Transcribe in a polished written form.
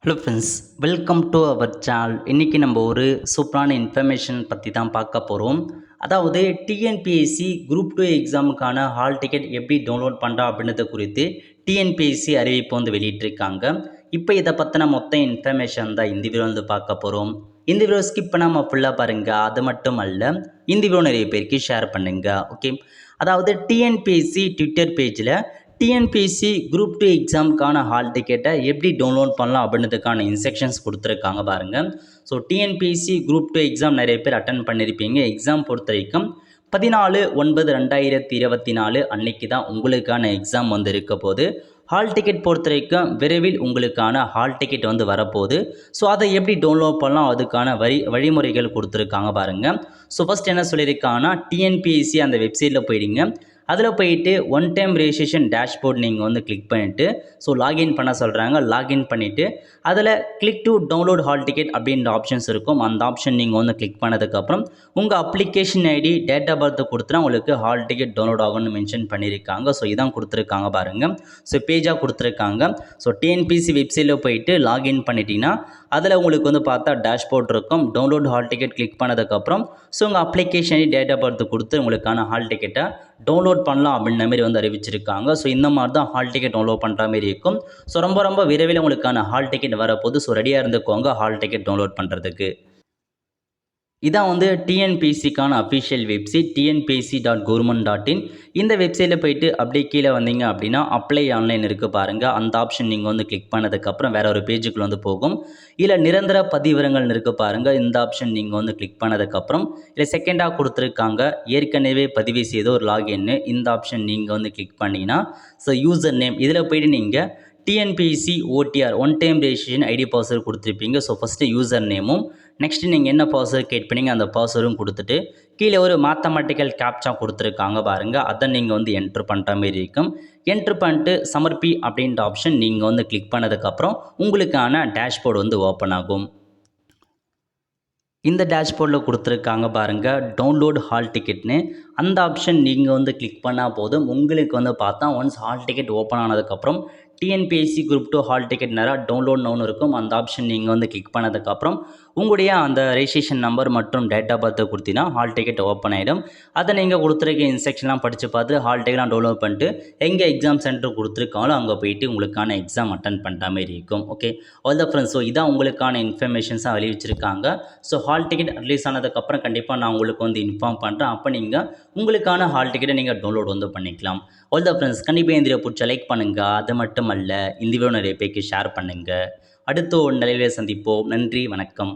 Hello friends, welcome to our channel. இன்றைக்கி நம்ம ஒரு சூப்பரான இன்ஃபர்மேஷன் பற்றி தான் பார்க்க போகிறோம். அதாவது டிஎன்பிஎஸ்சி குரூப் 2 எக்ஸாமுக்கான ஹால் டிக்கெட் எப்படி டவுன்லோட் பண்ணுறா அப்படின்றத குறித்து டிஎன்பிஎஸ்சி அறிவிப்பு வந்து வெளியிட்டிருக்காங்க. இப்போ இதை பற்றின மொத்த இன்ஃபர்மேஷன் தான் இந்த வீடியோ வந்து பார்க்க போகிறோம். இந்த வீடியோ ஸ்கிப் பண்ணாமல் ஃபுல்லாக பாருங்கள். அது மட்டும் அல்ல, இந்த வீடியோ நிறைய பேருக்கு ஷேர் பண்ணுங்கள். ஓகே, அதாவது டிஎன்பிஎஸ்சி ட்விட்டர் பேஜில் டிஎன்பிஎஸ்சி குரூப் 2 எக்ஸாமுக்கான ஹால் டிக்கெட்டை எப்படி டவுன்லோட் பண்ணலாம் அப்படின்றதுக்கான இன்ஸ்ட்ரக்ஷன்ஸ் கொடுத்துருக்காங்க பாருங்கள். ஸோ டிஎன்பிஎஸ்சி குரூப் 2 எக்ஸாம் நிறைய பேர் அட்டன் பண்ணியிருப்பீங்க. எக்ஸாம் பொறுத்த வரைக்கும் 14/9/2024 அன்னைக்கு தான் உங்களுக்கான எக்ஸாம் வந்து இருக்க போது. ஹால் டிக்கெட் பொறுத்த வரைக்கும் விரைவில் உங்களுக்கான ஹால் டிக்கெட் வந்து வரப்போகுது. ஸோ அதை எப்படி டவுன்லோட் பண்ணலாம், அதுக்கான வழிமுறைகள் கொடுத்துருக்காங்க பாருங்கள். ஸோ ஃபஸ்ட் என்ன சொல்லியிருக்காங்கன்னா, டிஎன்பிஎஸ்சி அந்த வெப்சைட்டில் போயிடுங்க. அதில் போயிட்டு ஒன் டைம் ரெஜிஸ்ட்ரேஷன் டேஷ்போர்ட் நீங்கள் வந்து கிளிக் பண்ணிவிட்டு ஸோ லாகின் பண்ண சொல்கிறாங்க. லாகின் பண்ணிவிட்டு அதில் click to download hall ticket அப்படின்ற ஆப்ஷன்ஸ் இருக்கும். அந்த ஆப்ஷன் நீங்கள் வந்து கிளிக் பண்ணதுக்கப்புறம் உங்கள் அப்ளிகேஷன் ஐடி, டேட் ஆஃப் பர்த்தை கொடுத்துனா உங்களுக்கு ஹால் டிக்கெட் டவுன்லோட் ஆகும்னு மென்ஷன் பண்ணியிருக்காங்க. ஸோ இதான் கொடுத்துருக்காங்க பாருங்கள். ஸோ பேஜாக கொடுத்துருக்காங்க. ஸோ டிஎன்பிஎஸ்சி வெப்சைட்டில் போயிட்டு லாகின் பண்ணிட்டீங்கன்னா அதில் உங்களுக்கு வந்து பார்த்தா டேஷ்போர்ட் இருக்கும். டவுன்லோட் ஹால் டிக்கெட் கிளிக் பண்ணதுக்கப்புறம் ஸோ உங்கள் application ID, date of birth கொடுத்து உங்களுக்கான ஹால் டிக்கெட்டை டவுன்லோட் பண்ணலாம் அப்படின்ற மாதிரி வந்து அறிவிச்சிருக்காங்க. ஸோ இந்த மாதிரி தான் ஹால் டிக்கெட் டவுன்லோட் பண்ணுற மாதிரி இருக்கும். ஸோ ரொம்ப விரைவில் உங்களுக்கான ஹால் டிக்கெட் வரப்போது. ஸோ ரெடியாக இருந்துக்கோங்க ஹால் டிக்கெட் டவுன்லோட் பண்ணுறதுக்கு. இதான் வந்து டிஎன்பிஎஸ்சிக்கான அஃபிஷியல் வெப்சைட் tnpsc.government.in. இந்த வெப்சைட்டில் போயிட்டு அப்படியே கீழே வந்தீங்க அப்படின்னா அப்ளை ஆன்லைன் இருக்குது பாருங்கள். அந்த ஆப்ஷன் நீங்கள் வந்து கிளிக் பண்ணதுக்கப்புறம் வேறு ஒரு பேஜுக்குள்ள வந்து போகும். இல்லை நிரந்தர பதிவிறங்கள் இருக்குது பாருங்கள். இந்த ஆப்ஷன் நீங்கள் வந்து கிளிக் பண்ணதுக்கப்புறம் இல்லை செகண்டாக கொடுத்துருக்காங்க ஏற்கனவே பதிவு செய்த ஒரு லாகின்னு. இந்த ஆப்ஷன் நீங்கள் வந்து கிளிக் பண்ணிங்கன்னா ஸோ யூசர் நேம் இதில் போய்ட்டு நீங்கள் TNPSC OTR one time registration ID password கொடுத்துருப்பீங்க. ஸோ ஃபஸ்ட்டு யூசர் நேமும் நெக்ஸ்ட்டு நீங்கள் என்ன பாஸ்வேர்டு கேட் பண்ணீங்க அந்த பாஸ்வேர்டும் கொடுத்துட்டு கீழே ஒரு மேத்தமெட்டிக்கல் கேப்சா கொடுத்துருக்காங்க பாருங்கள். அதை நீங்கள் வந்து என்ட்ரு பண்ணுற மாதிரி இருக்கும். என்ட்ரு பண்ணிட்டு சமர்ப்பி அப்படின்ற ஆப்ஷன் நீங்கள் வந்து கிளிக் பண்ணதுக்கப்புறம் உங்களுக்கான டேஷ்போர்டு வந்து ஓப்பன் ஆகும். இந்த டேஷ்போர்டில் கொடுத்துருக்காங்க பாருங்கள் டவுன்லோட் ஹால் டிக்கெட்னு. அந்த ஆப்ஷன் நீங்கள் வந்து கிளிக் பண்ணால் போதும். உங்களுக்கு வந்து பார்த்தா ஒன்ஸ் ஹால் டிக்கெட் ஓப்பன் ஆனதுக்கப்புறம் டிஎன்பிஎஸ்சி குரூப் 2 ஹால் டிக்கெட் நேராக டவுன்லோட் நவுன்னு இருக்கும். அந்த ஆப்ஷன் நீங்கள் வந்து கிளிக் பண்ணதுக்கப்புறம் உங்களுடைய அந்த ரெஜிஸ்ட்ரேஷன் நம்பர் மற்றும் டேட் ஆஃப் பர்த்தை கொடுத்தீங்கன்னா ஹால் டிக்கெட் ஓப்பன் ஆகிடும். அதை நீங்கள் கொடுத்துருக்க இன்ஸ்ட்ரக்ஷன்லாம் படித்து பார்த்து ஹால் டிக்கெட்லாம் டவுன்லோட் பண்ணிட்டு எங்கே எக்ஸாம் சென்டர் கொடுத்துருக்காங்களோ அங்கே போயிட்டு உங்களுக்கான எக்ஸாம் அட்டன் பண்ணுற மாதிரி இருக்கும். Okay, all the friends. So இதான் உங்களுக்கான இன்ஃபர்மேஷன்ஸாக வெளியிச்சிருக்காங்க. ஸோ ஹால் டிக்கெட் ரிலீஸ் ஆனதுக்கப்புறம் கண்டிப்பாக நான் உங்களுக்கு வந்து இன்ஃபார்ம் பண்ணுறேன். அப்போ நீங்கள் உங்களுக்கான ஹால் டிக்கெட்டை நீங்கள் டவுன்லோட் வந்து பண்ணிக்கலாம். ஆல் த ஃப்ரெண்ட்ஸ், கண்டிப்பாக இந்த வீடியோ பிடிச்ச லைக் பண்ணுங்கள். அது மட்டும் அல்ல, இந்த வீடியோ நிறைய பேருக்கு ஷேர் பண்ணுங்கள். அடுத்த ஒரு நிலையிலே சந்திப்போம். நன்றி, வணக்கம்.